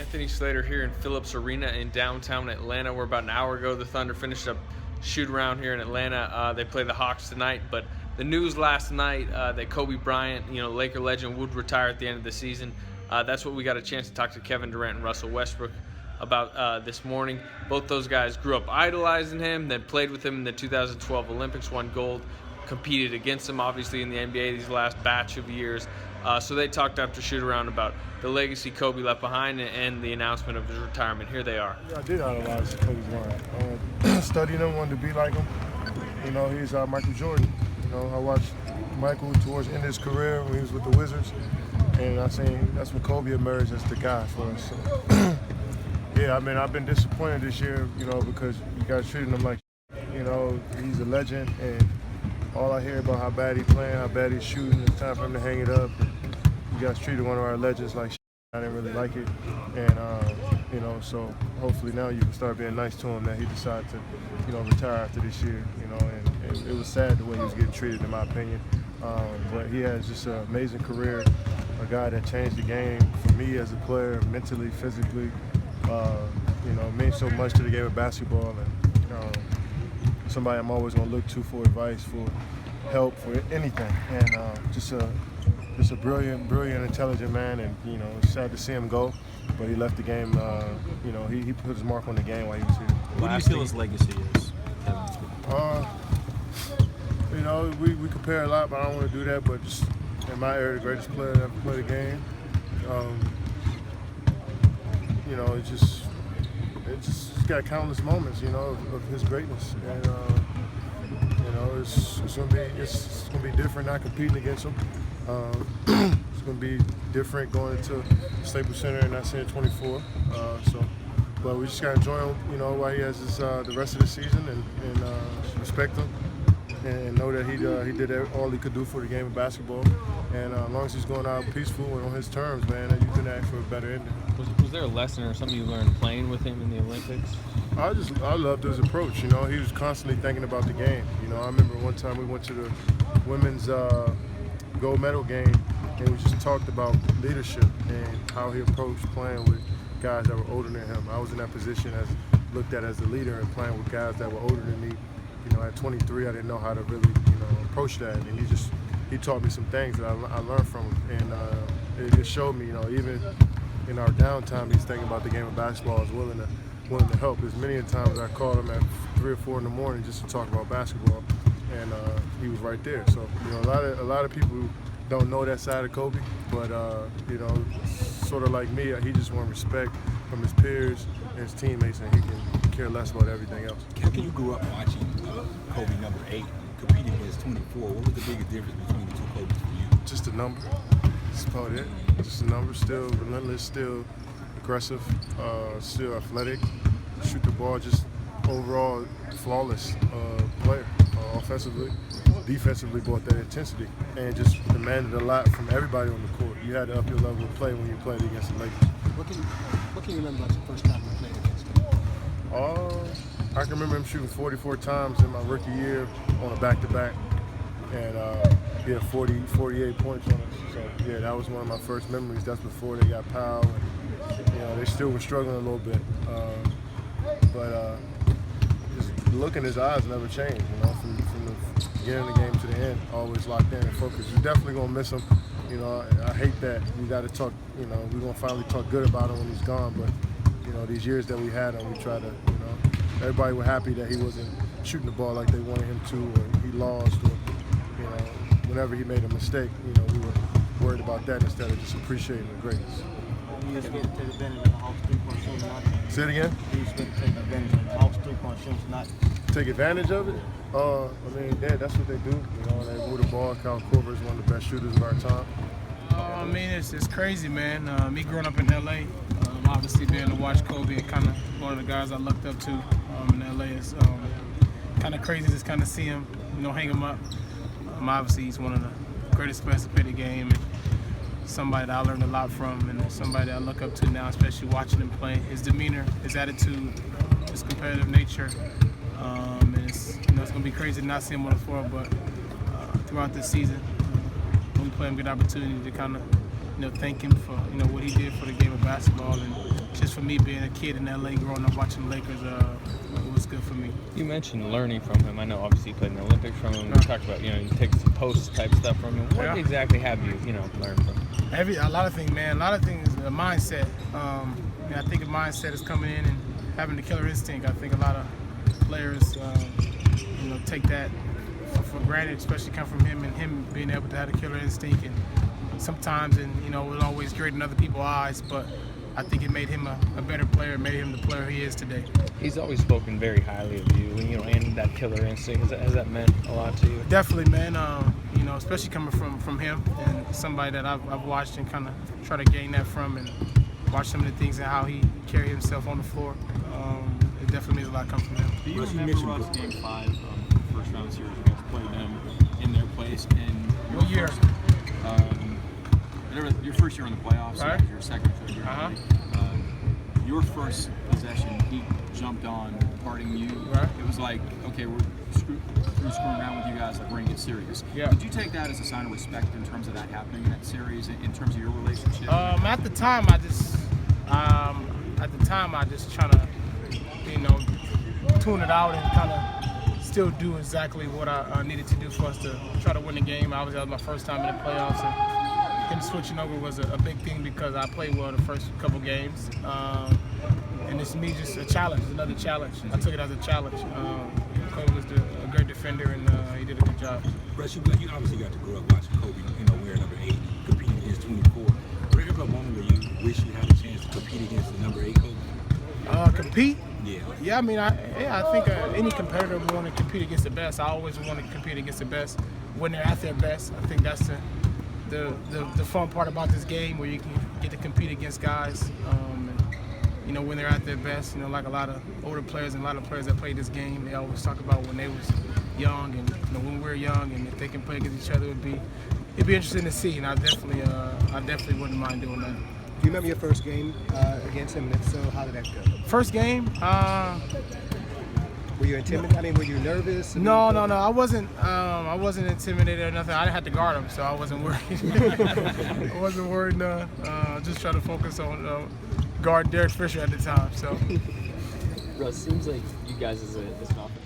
Anthony Slater here in Phillips Arena in downtown Atlanta. We're about an hour ago. The Thunder finished up shoot around here in Atlanta. They play the Hawks tonight, but the news last night that Kobe Bryant, Laker legend, would retire at the end of the season. That's what we got a chance to talk to Kevin Durant and Russell Westbrook about this morning. Both those guys grew up idolizing him, then played with him in the 2012 Olympics, won gold, competed against him obviously in the NBA these last batch of years. So they talked after shoot around about the legacy Kobe left behind and the announcement of his retirement. Here they are. Yeah, I did idolize Kobe Bryant. Studying him, wanted to be like him. He's Michael Jordan. I watched Michael towards the end of his career when he was with the Wizards, and I seen that's when Kobe emerged as the guy for us. So, yeah, I've been disappointed this year, because you guys treating him like, he's a legend, and all I hear about how bad he's playing, how bad he's shooting, it's time for him to hang it up. You guys treated one of our legends like I didn't really like it, and so hopefully now you can start being nice to him that he decided to, retire after this year, and it was sad the way he was getting treated in my opinion, but he has just an amazing career, a guy that changed the game for me as a player, mentally, physically, means so much to the game of basketball, and somebody I'm always going to look to for advice, for help, for anything, and just a brilliant, intelligent man, and it's sad to see him go, but he left the game. He put his mark on the game while he was here. What do you feel his legacy is? We compare a lot, but I don't want to do that. But just in my era, the greatest player that ever played the game. It's got countless moments, of his greatness, and it's gonna be different not competing against him. It's going to be different going into Staples Center and not seeing 24. But we just got to enjoy him, while he has the rest of the season, and respect him, and know that he did all he could do for the game of basketball. And as long as he's going out peaceful and on his terms, man, you can ask for a better ending. Was there a lesson or something you learned playing with him in the Olympics? I loved his approach. He was constantly thinking about the game. I remember one time we went to the women's gold medal game, and we just talked about leadership and how he approached playing with guys that were older than him. I was in that position looked at as a leader and playing with guys that were older than me. At 23, I didn't know how to really, approach that, and he taught me some things that I learned from him, and it showed me, even in our downtime, he's thinking about the game of basketball, is willing to help. As many times I called him at 3 or 4 in the morning just to talk about basketball, and he was right there. So a lot of people don't know that side of Kobe, but sort of like me, he just wants respect from his peers and his teammates, and he can care less about everything else. Kevin, you grew up watching Kobe number 8 competing against 24. What was the biggest difference between the two Kobes for you? Just a number. That's about it. Just a number. Still relentless. Still aggressive. Still athletic. Shoot the ball. Just overall flawless player. Offensively, defensively, brought that intensity and just demanded a lot from everybody on the court. You had to up your level of play when you played against the Lakers. What can you remember about the first time you played against him? I can remember him shooting 44 times in my rookie year on a back-to-back, and he had 48 points on us. So yeah, that was one of my first memories. That's before they got Powell, and they still were struggling a little bit, but. Just look in his eyes never changed, from the beginning of the game to the end, always locked in and focused. You're definitely going to miss him. I hate that we got to talk, we're going to finally talk good about him when he's gone, but, these years that we had him, we tried to, everybody was happy that he wasn't shooting the ball like they wanted him to, or he lost, or, whenever he made a mistake, we were worried about that instead of just appreciating the greatness. You expect to take advantage of the Hawks 3-point shooting tonight? Say it again? You expect to take advantage of the Hawks 3-point shooting tonight? Take advantage of it? That's what they do. They move the ball. Kyle Korver is one of the best shooters of our time. It's crazy, man. Me growing up in LA, obviously being able to watch Kobe and kind of one of the guys I looked up to in LA is kind of crazy to just kind of see him, hang him up. Obviously, he's one of the greatest players to play the game. And somebody that I learned a lot from, and somebody that I look up to now, especially watching him play. His demeanor, his attitude, his competitive nature. And it's going to be crazy to not see him on the floor, but throughout this season, when we play him, get an opportunity to kind of thank him for what he did for the game of basketball, and just for me being a kid in LA growing up watching the Lakers, it was good for me. You mentioned learning from him. I know obviously you played in the Olympics from him. You talked about you take some post type stuff from him. What exactly have you learned from him? A lot of things, man. A lot of things. The mindset. I think the mindset is coming in and having the killer instinct. I think a lot of players, take that for granted, especially come from him, and him being able to have the killer instinct. And sometimes, it was always great in other people's eyes, but I think it made him a better player, made him the player he is today. He's always spoken very highly of you, and that killer instinct. Has that meant a lot to you? Definitely, man. Especially coming from him and somebody that I've watched and kind of try to gain that from, and watch some of the things and how he carried himself on the floor. It definitely means a lot coming from him. Do you remember Russ Game 5, first round series? You guys played them in their place, and what year? Your first year in the playoffs, right. Your second, third year. Your first possession, he jumped on, guarding you. Right. It was like, okay, we're screwing around with you guys, like, we're gonna get serious. Yeah. Did you take that as a sign of respect in terms of that happening in that series, in terms of your relationship? At the time, I just trying to, tune it out and kind of still do exactly what I needed to do for us to try to win the game. Obviously, that was my first time in the playoffs, and him switching over was a big thing because I played well the first couple games. And it's me just a challenge, another challenge. I took it as a challenge. Kobe was a great defender, and he did a good job. Russ, you obviously got to grow up watching Kobe, wearing number 8, competing against 24. Was there ever a moment where you wish you had a chance to compete against the number 8 Kobe? Compete? Yeah. Yeah, I think any competitor would want to compete against the best. I always want to compete against the best when they're at their best. I think that's the fun part about this game, where you can get to compete against guys. When they're at their best, like a lot of older players and a lot of players that play this game, they always talk about when they was young and when we're young, and if they can play against each other, it'd be interesting to see. And I definitely wouldn't mind doing that. Do you remember your first game against him? And if so, how did that go? First game? Were you intimidated? Were you nervous? No. I wasn't intimidated or nothing. I didn't have to guard him, so I wasn't worried. I wasn't worried none. Just trying to focus on guard Derek Fisher at the time. So. Russ, seems like you guys as an offense